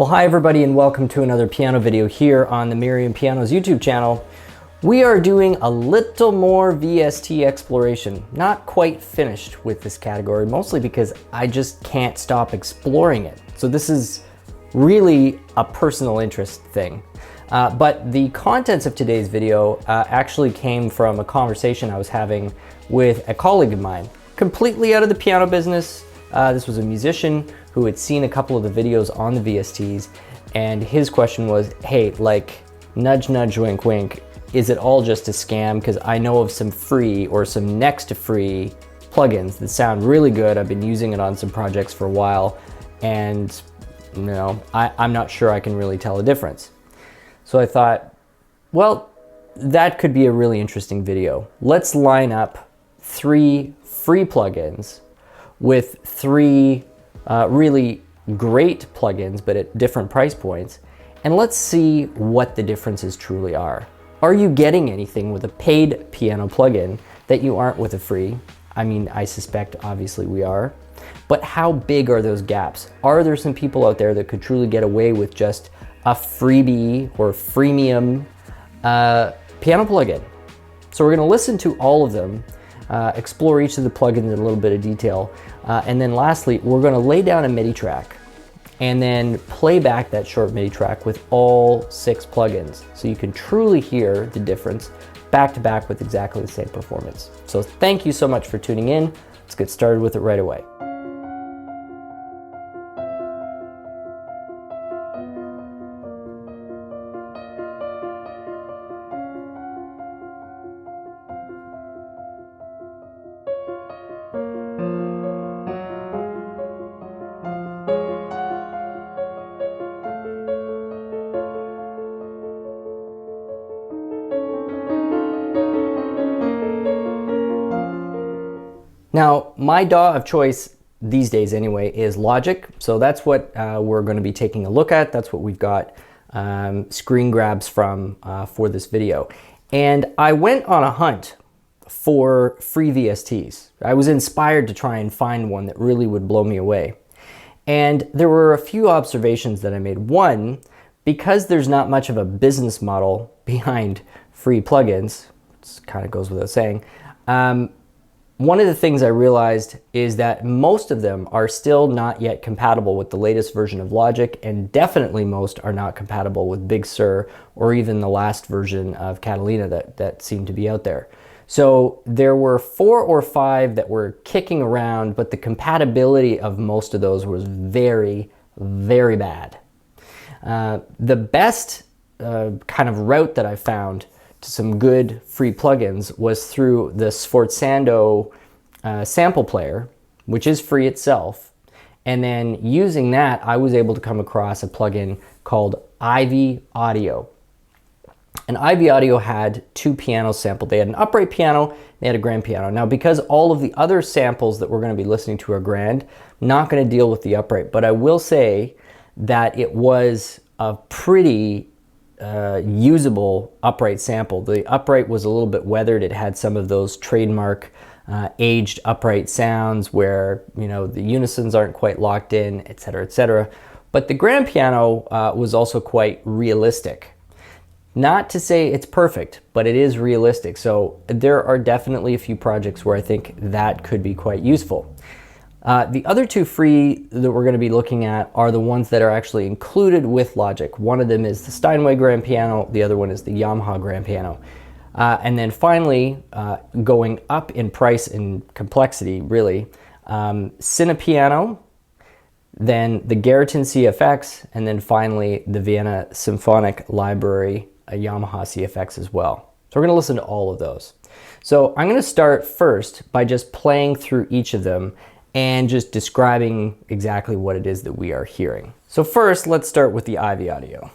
Well, hi everybody and welcome to another piano video here on the Merriam Pianos YouTube channel. We are doing a little more VST exploration. Not quite finished with this category, mostly because I just can't stop exploring it. So this is really a personal interest thing. But the contents of today's video actually came from a conversation I was having with a colleague of mine, completely out of the piano business. This was a musician who had seen a couple of the videos on the VSTs, and his question was, hey, like, nudge, nudge, wink, wink, is it all just a scam? Because I know of some free or some next to free plugins that sound really good. I've been using it on some projects for a while, and you know, I'm not sure I can really tell a difference. So I thought, well, that could be a really interesting video. Let's line up 3 free plugins with 3 really great plugins, but at different price points, and let's see what the differences truly are. Are you getting anything with a paid piano plugin that you aren't with a free? I mean, I suspect obviously we are, but how big are those gaps? Are there some people out there that could truly get away with just a freebie or freemium piano plugin? So we're gonna listen to all of them, explore each of the plugins in a little bit of detail, and then lastly, we're gonna lay down a MIDI track and then play back that short MIDI track with all 6 plugins so you can truly hear the difference back to back with exactly the same performance. So thank you so much for tuning in. Let's get started with it right away. Now, my DAW of choice these days anyway is Logic, so that's what we're going to be taking a look at. That's what we've got screen grabs from for this video. And I went on a hunt for free VSTs. I was inspired to try and find one that really would blow me away. And there were a few observations that I made. One, because there's not much of a business model behind free plugins, it kind of goes without saying, one of the things I realized is that most of them are still not yet compatible with the latest version of Logic, and definitely most are not compatible with Big Sur or even the last version of Catalina that seemed to be out there. So there were 4 or 5 that were kicking around, but the compatibility of most of those was very, very bad. The best kind of route that I found to some good free plugins was through the Sforzando sample player, which is free itself. And then using that, I was able to come across a plugin called Ivy Audio. And Ivy Audio had 2 pianos sampled. They had an upright piano, they had a grand piano. Now, because all of the other samples that we're going to be listening to are grand, I'm not going to deal with the upright, but I will say that it was a pretty usable upright sample. The upright was a little bit weathered. It had some of those trademark aged upright sounds where, you know, the unisons aren't quite locked in, etc., etc. But the grand piano was also quite realistic. Not to say it's perfect, but it is realistic. So there are definitely a few projects where I think that could be quite useful. The other 2 free that we're going to be looking at are the ones that are actually included with Logic. One of them is the Steinway Grand Piano, the other one is the Yamaha Grand Piano. And then finally, going up in price and complexity, really, Cinepiano, then the Garritan CFX, and then finally the Vienna Symphonic Library, a Yamaha CFX as well. So we're going to listen to all of those. So I'm going to start first by just playing through each of them and just describing exactly what it is that we are hearing. So first, let's start with the Ivy Audio.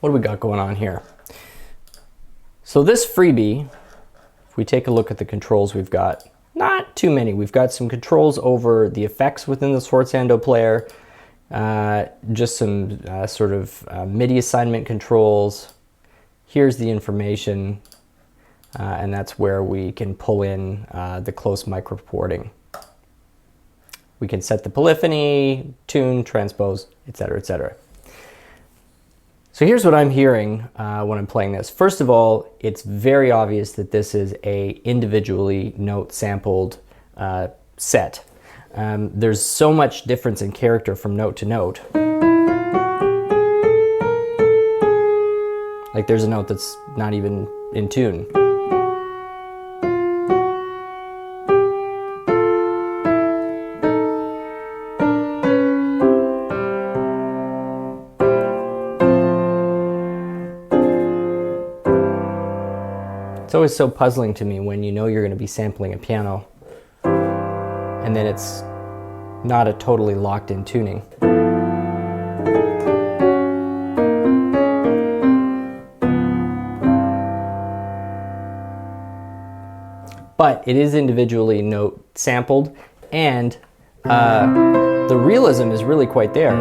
what do we got going on here? So this freebie, if we take a look at the controls we've got, not too many. We've got some controls over the effects within the Sforzando player, just some sort of MIDI assignment controls. Here's the information, and that's where we can pull in the close mic reporting. We can set the polyphony, tune, transpose, etc., etc. So here's what I'm hearing when I'm playing this. First of all, it's very obvious that this is a individually note sampled set. There's so much difference in character from note to note. Like there's a note that's not even in tune. It's always so puzzling to me when you know you're going to be sampling a piano and then it's not a totally locked-in tuning. But it is individually note sampled, and the realism is really quite there.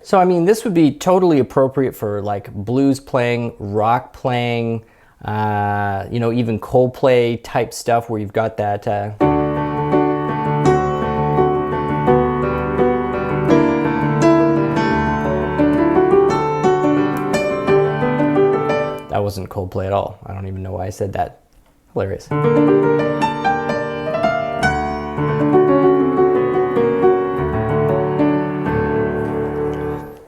So I mean, this would be totally appropriate for like blues playing, rock playing, you know, even Coldplay type stuff where you've got that that wasn't Coldplay at all. I don't even know why I said that. Hilarious.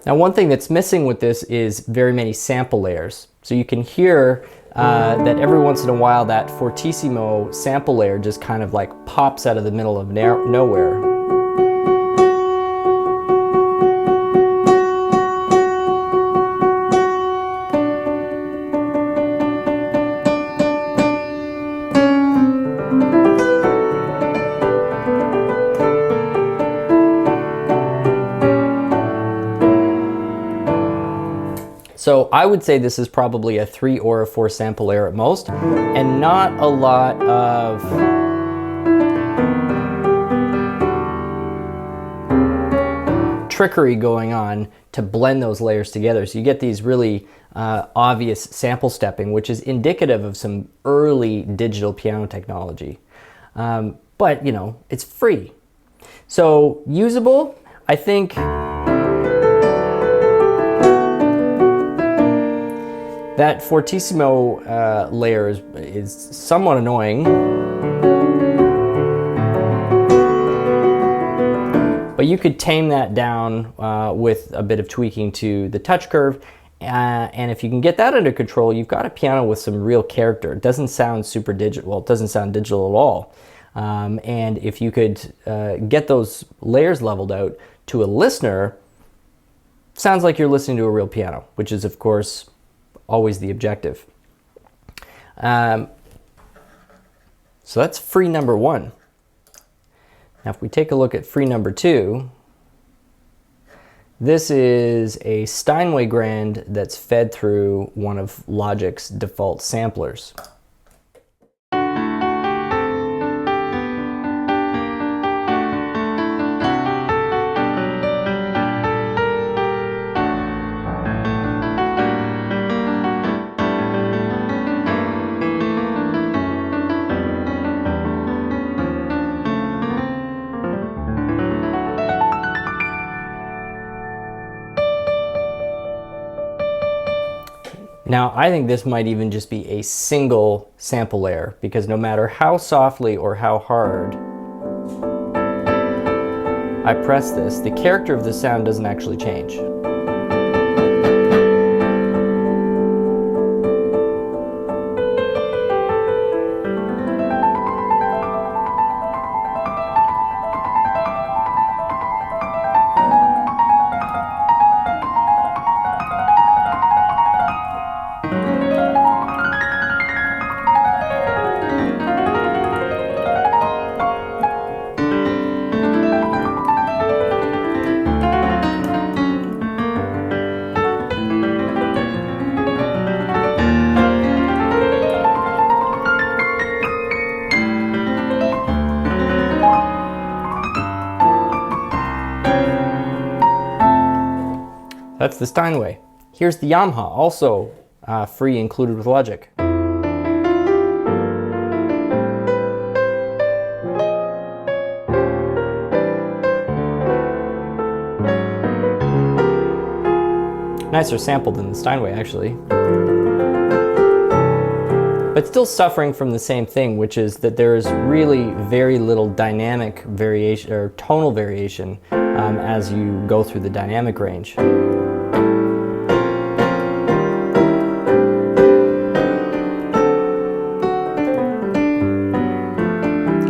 Now, one thing that's missing with this is very many sample layers. So you can hear that every once in a while that fortissimo sample layer just kind of like pops out of the middle of nowhere. So I would say this is probably a 3 or a 4 sample layer at most, and not a lot of trickery going on to blend those layers together. So you get these really obvious sample stepping, which is indicative of some early digital piano technology. But you know, it's free. So usable, I think. That fortissimo layer is somewhat annoying, but you could tame that down with a bit of tweaking to the touch curve, and if you can get that under control, you've got a piano with some real character. It doesn't sound super digital. Well, it doesn't sound digital at all. And if you could get those layers leveled out to a listener, it sounds like you're listening to a real piano, which is, of course, always the objective. So that's free number 1. Now if we take a look at free number 2, this is a Steinway Grand that's fed through one of Logic's default samplers. Now, I think this might even just be a single sample layer, because no matter how softly or how hard I press this, the character of the sound doesn't actually change. That's the Steinway. Here's the Yamaha, also free, included with Logic. Nicer sample than the Steinway, actually. But still suffering from the same thing, which is that there is really very little dynamic variation or tonal variation as you go through the dynamic range.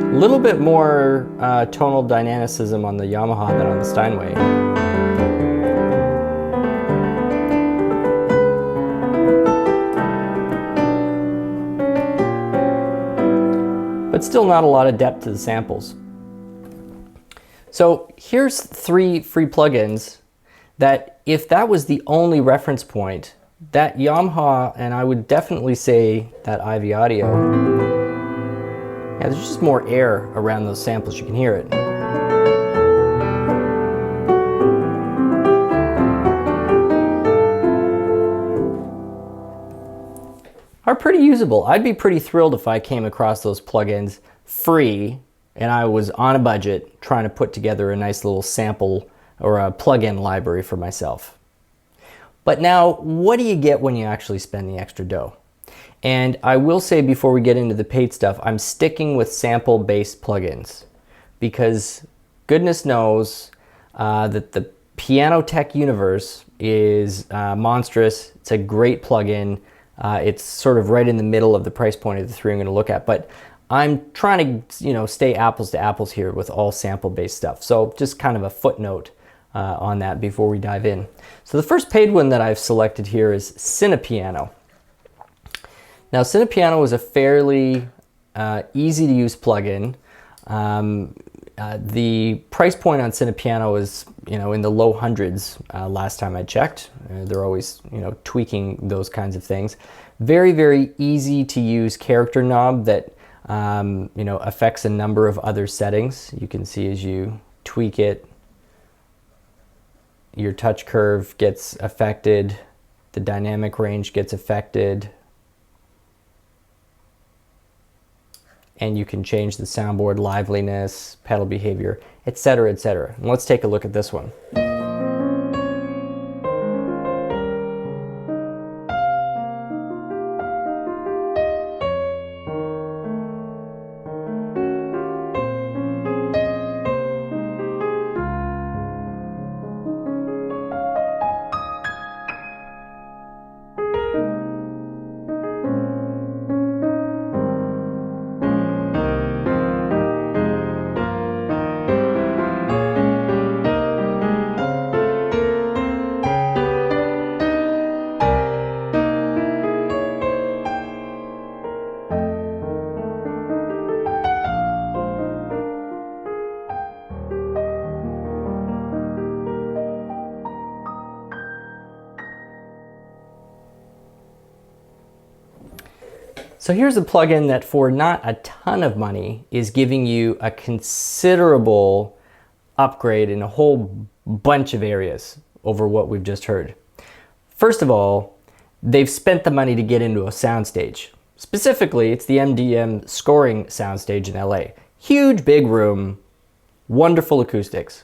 A little bit more tonal dynamicism on the Yamaha than on the Steinway. But still not a lot of depth to the samples. So here's 3 free plugins that, if that was the only reference point, that Yamaha, and I would definitely say that Ivy Audio, yeah, there's just more air around those samples, you can hear it. Are pretty usable. I'd be pretty thrilled if I came across those plugins free and I was on a budget trying to put together a nice little sample or a plugin library for myself. But now, what do you get when you actually spend the extra dough? And I will say, before we get into the paid stuff, I'm sticking with sample-based plugins because goodness knows that the piano tech universe is monstrous. It's a great plugin. It's sort of right in the middle of the price point of the 3 I'm going to look at, but I'm trying to, stay apples to apples here with all sample-based stuff. So just kind of a footnote on that before we dive in. So the first paid one that I've selected here is Cinepiano. Now, Cinepiano is a fairly easy to use plugin. The price point on Cinepiano is, in the low hundreds last time I checked. They're always, tweaking those kinds of things. Very, very easy to use character knob that, affects a number of other settings. You can see as you tweak it, your touch curve gets affected, the dynamic range gets affected, and you can change the soundboard liveliness, pedal behavior, etc., etc. And let's take a look at this one. So here's a plugin that, for not a ton of money, is giving you a considerable upgrade in a whole bunch of areas over what we've just heard. First of all, they've spent the money to get into a soundstage. Specifically, it's the MDM scoring soundstage in LA. Huge, big room, wonderful acoustics.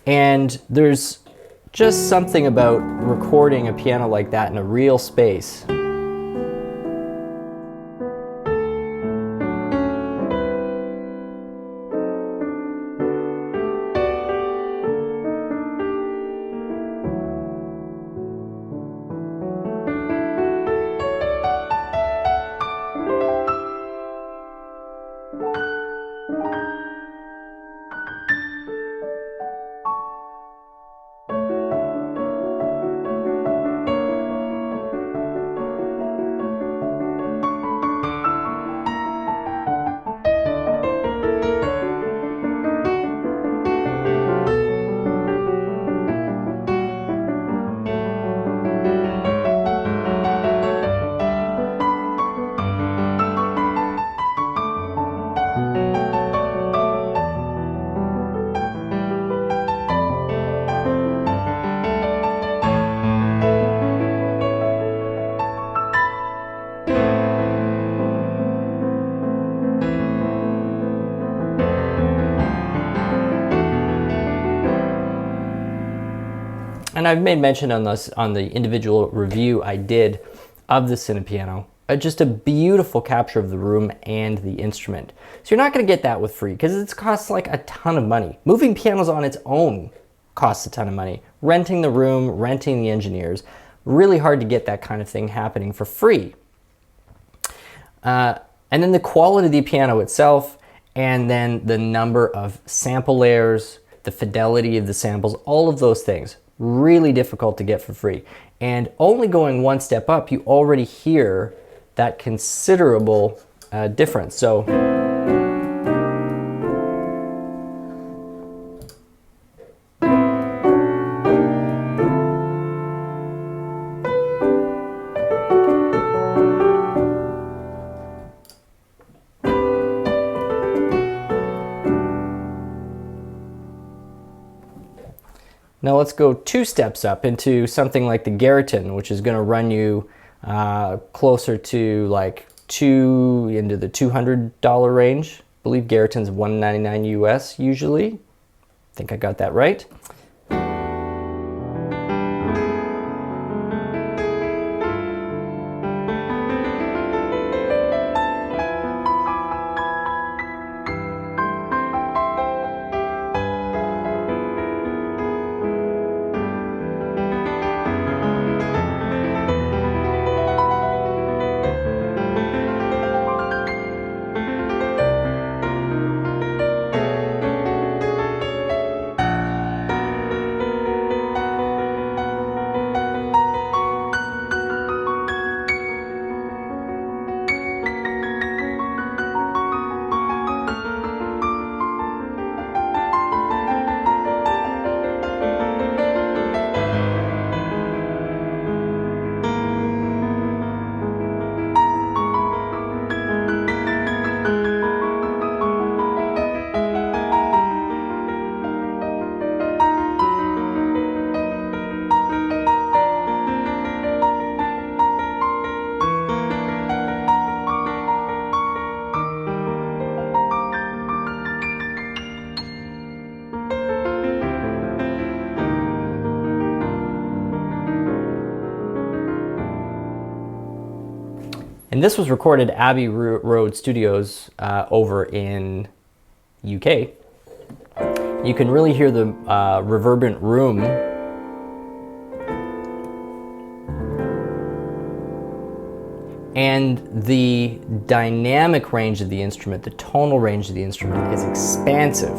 And there's just something about recording a piano like that in a real space. And I've made mention on this on the individual review I did of the Cinepiano. Just a beautiful capture of the room and the instrument. So you're not going to get that with free because it costs like a ton of money. Moving pianos on its own costs a ton of money. Renting the room, renting the engineers, really hard to get that kind of thing happening for free. And then the quality of the piano itself, and then the number of sample layers, the fidelity of the samples, all of those things, really difficult to get for free. And only going one step up, you already hear that considerable difference. So now let's go 2 steps up into something like the Garritan, which is going to run you closer to like into the $200 range. I believe Garritan's $199 US usually. I think I got that right. And this was recorded at Abbey Road Studios over in UK. You can really hear the reverberant room. And the dynamic range of the instrument, the tonal range of the instrument is expansive.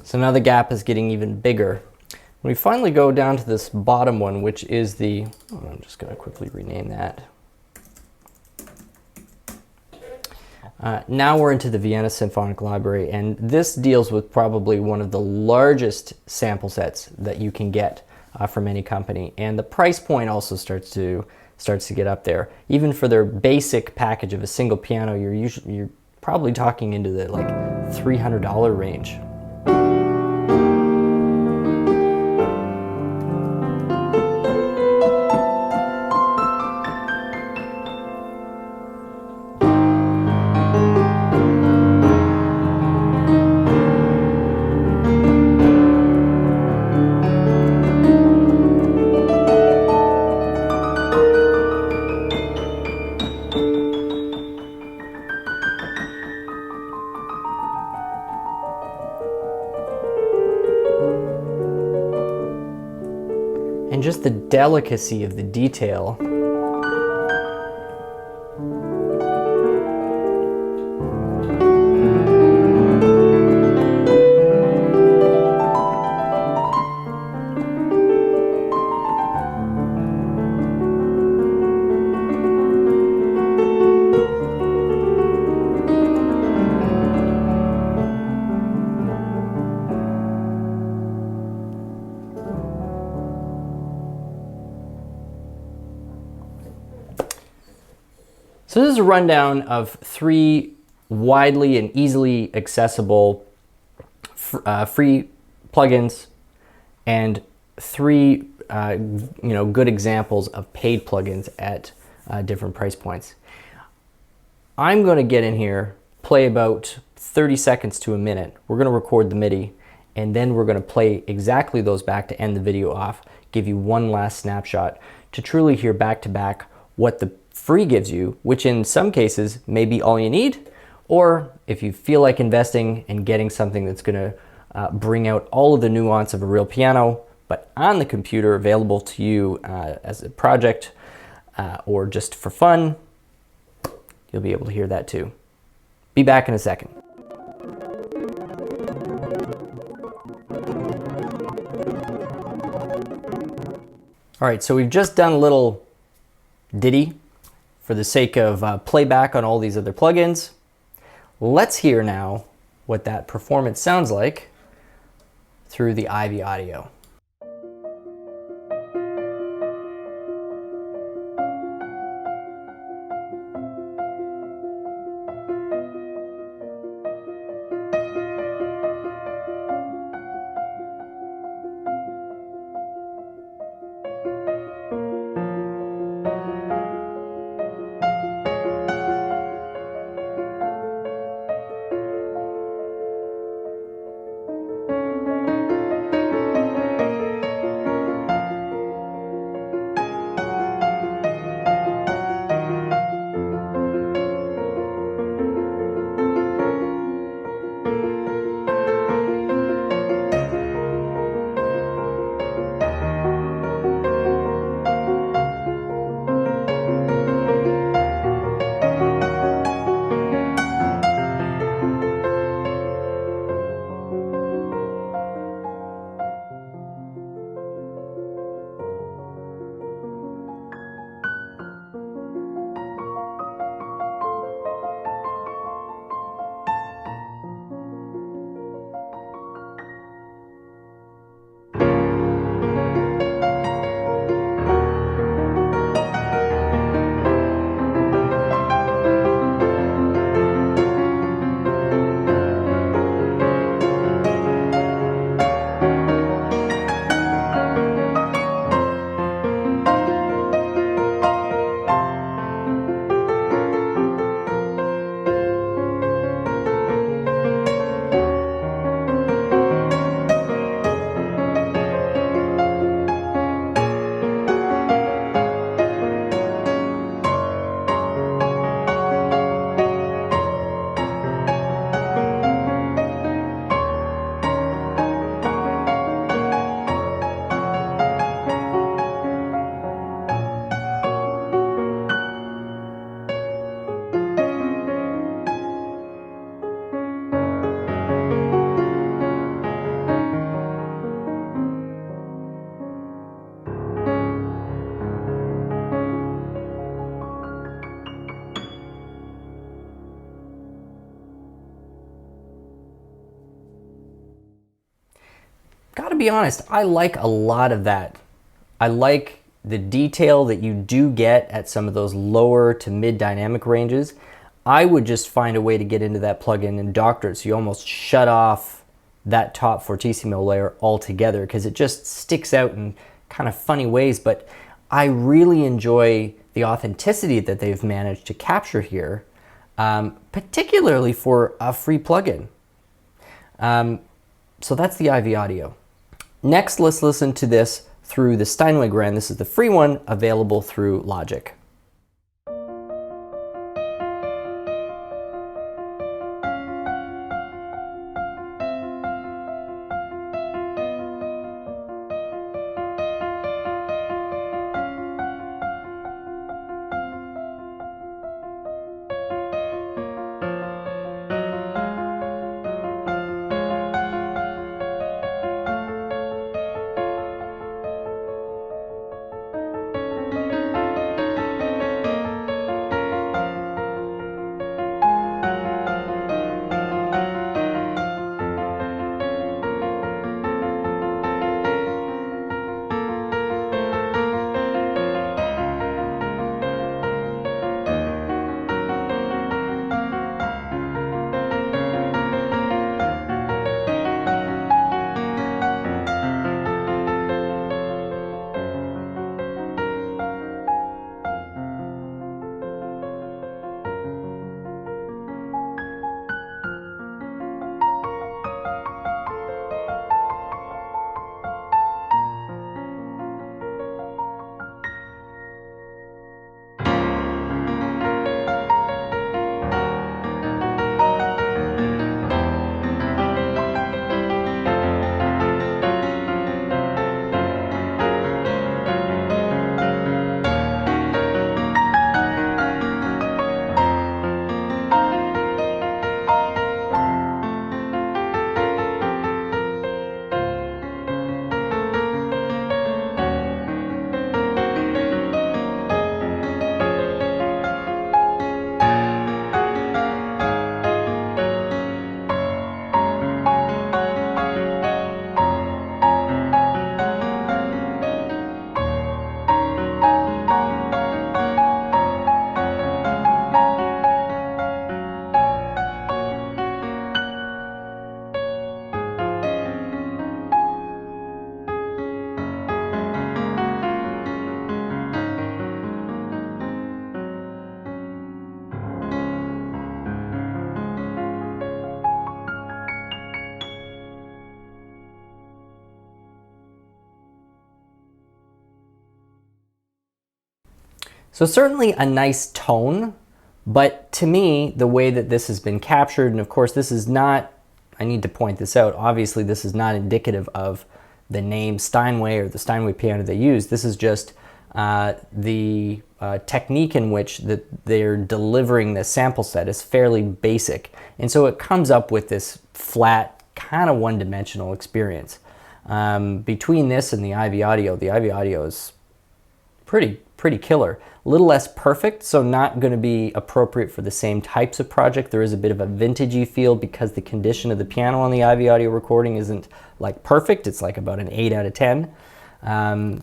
So now the gap is getting even bigger. When we finally go down to this bottom one, which is the, I'm just going to quickly rename that. Now we're into the Vienna Symphonic Library, and this deals with probably one of the largest sample sets that you can get from any company. And the price point also starts to get up there. Even for their basic package of a single piano, you're probably talking into the like $300 range. And just the delicacy of the detail. So this is a rundown of 3 widely and easily accessible free plugins and 3 good examples of paid plugins at different price points. I'm going to get in here, play about 30 seconds to a minute. We're going to record the MIDI, and then we're going to play exactly those back to end the video off, give you one last snapshot to truly hear back to back what the free gives you, which in some cases may be all you need, or if you feel like investing and getting something that's going to bring out all of the nuance of a real piano, but on the computer, available to you as a project or just for fun, you'll be able to hear that too. Be back in a second. All right, so we've just done a little ditty for the sake of playback on all these other plugins. Let's hear now what that performance sounds like through the Ivy Audio. Gotta be honest, I like a lot of that. I like the detail that you do get at some of those lower to mid dynamic ranges. I would just find a way to get into that plugin and doctor it so you almost shut off that top fortissimo layer altogether, because it just sticks out in kind of funny ways. But I really enjoy the authenticity that they've managed to capture here, particularly for a free plugin. So that's the Ivy Audio. Next, let's listen to this through the Steinway Grand. This is the free one available through Logic. So certainly a nice tone, but to me, the way that this has been captured, and of course this is not, I need to point this out, obviously this is not indicative of the name Steinway or the Steinway piano they use. This is just the technique in which they're delivering the sample set is fairly basic. And so it comes up with this flat, kind of one-dimensional experience. Between this and the Ivy Audio is pretty killer. A little less perfect, so not going to be appropriate for the same types of project. There is a bit of a vintagey feel because the condition of the piano on the Ivy Audio recording isn't like perfect. It's like about an 8 out of 10.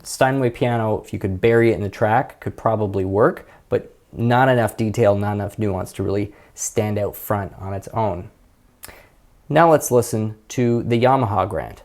Steinway piano, if you could bury it in the track, could probably work, but not enough detail, not enough nuance to really stand out front on its own. Now let's listen to the Yamaha Grand.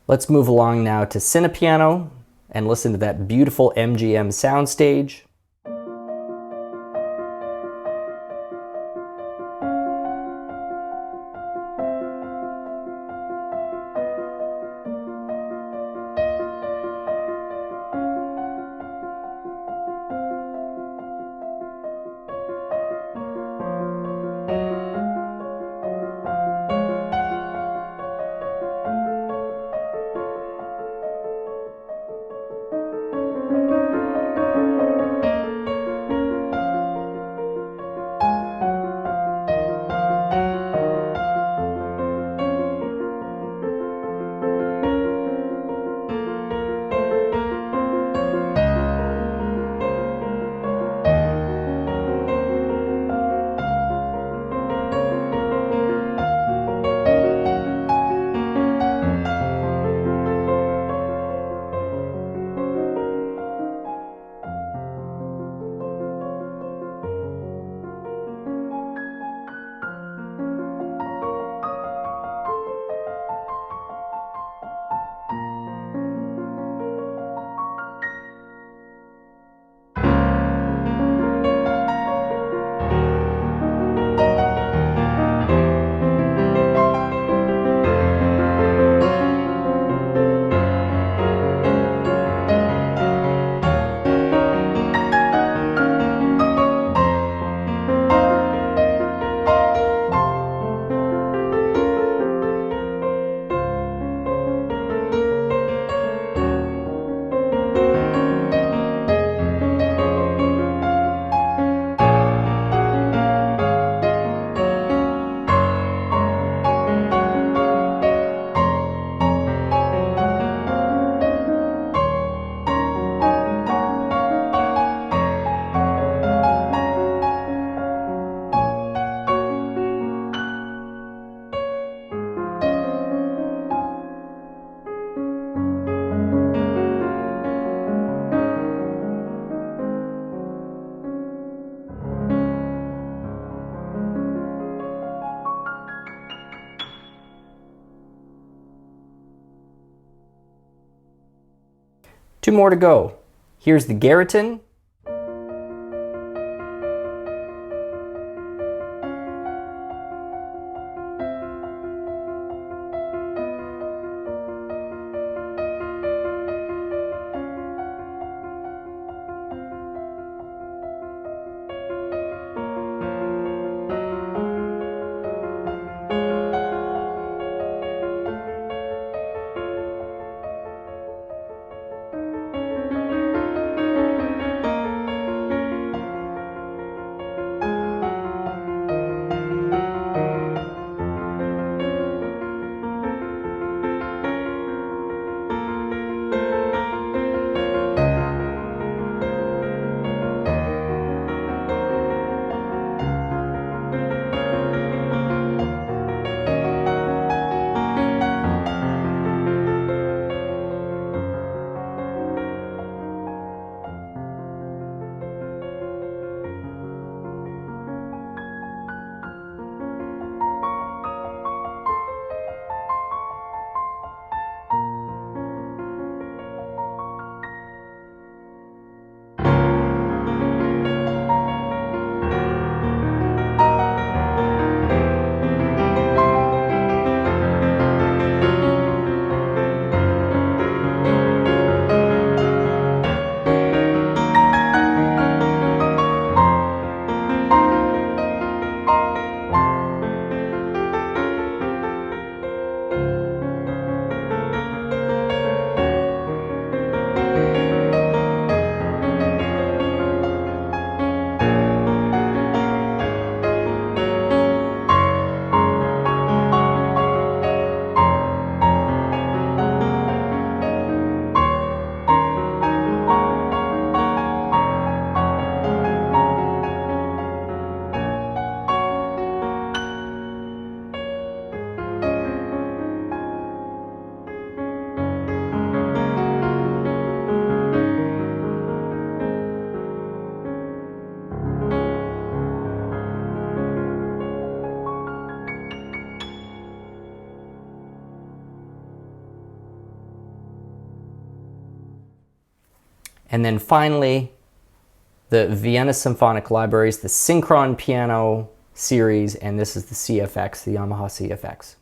Let's move along now to Cinepiano and listen to that beautiful MGM soundstage. Two more to go. Here's the Garritan. And then finally, the Vienna Symphonic Libraries, the Synchron Piano series, and this is the CFX, the Yamaha CFX.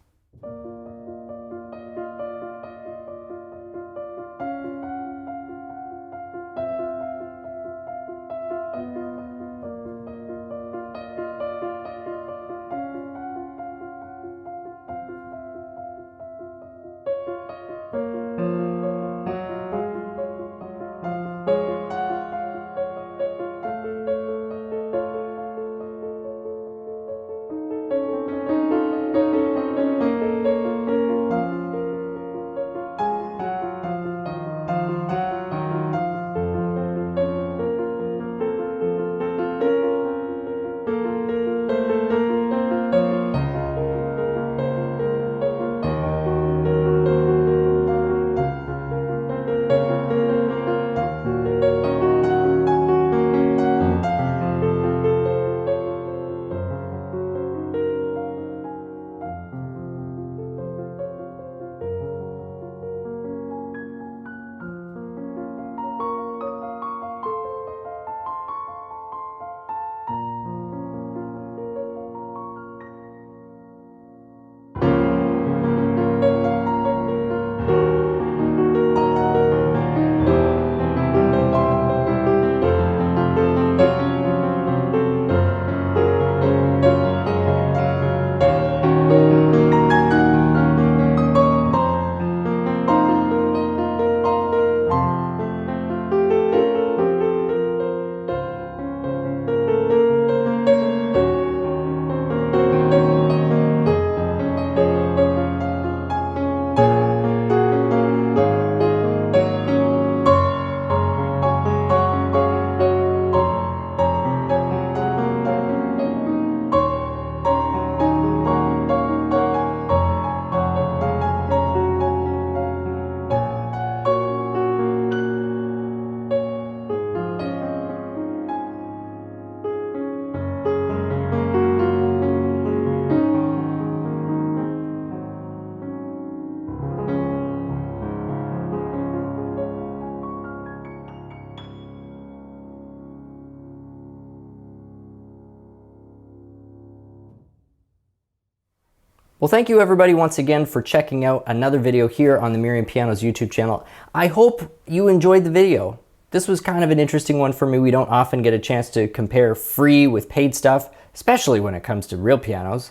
Well, thank you everybody once again for checking out another video here on the Merriam Pianos YouTube channel. I hope you enjoyed the video. This was kind of an interesting one for me. We don't often get a chance to compare free with paid stuff, especially when it comes to real pianos.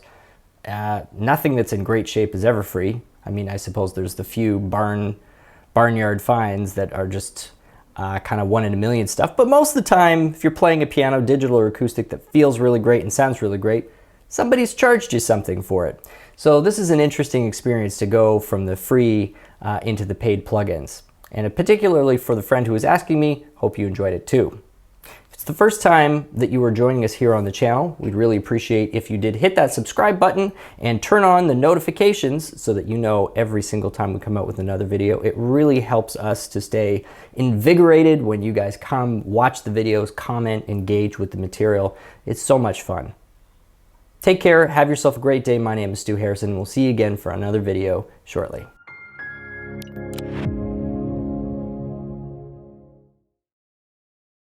Nothing that's in great shape is ever free. I mean, I suppose there's the few barnyard finds that are just kind of one in a million stuff. But most of the time, if you're playing a piano, digital or acoustic, that feels really great and sounds really great, somebody's charged you something for it. So this is an interesting experience to go from the free into the paid plugins. And particularly for the friend who was asking me, hope you enjoyed it too. If it's the first time that you are joining us here on the channel, we'd really appreciate if you did hit that subscribe button and turn on the notifications so that you know every single time we come out with another video. It really helps us to stay invigorated when you guys come, watch the videos, comment, engage with the material. It's so much fun. Take care, have yourself a great day. My name is Stu Harrison, and we'll see you again for another video shortly.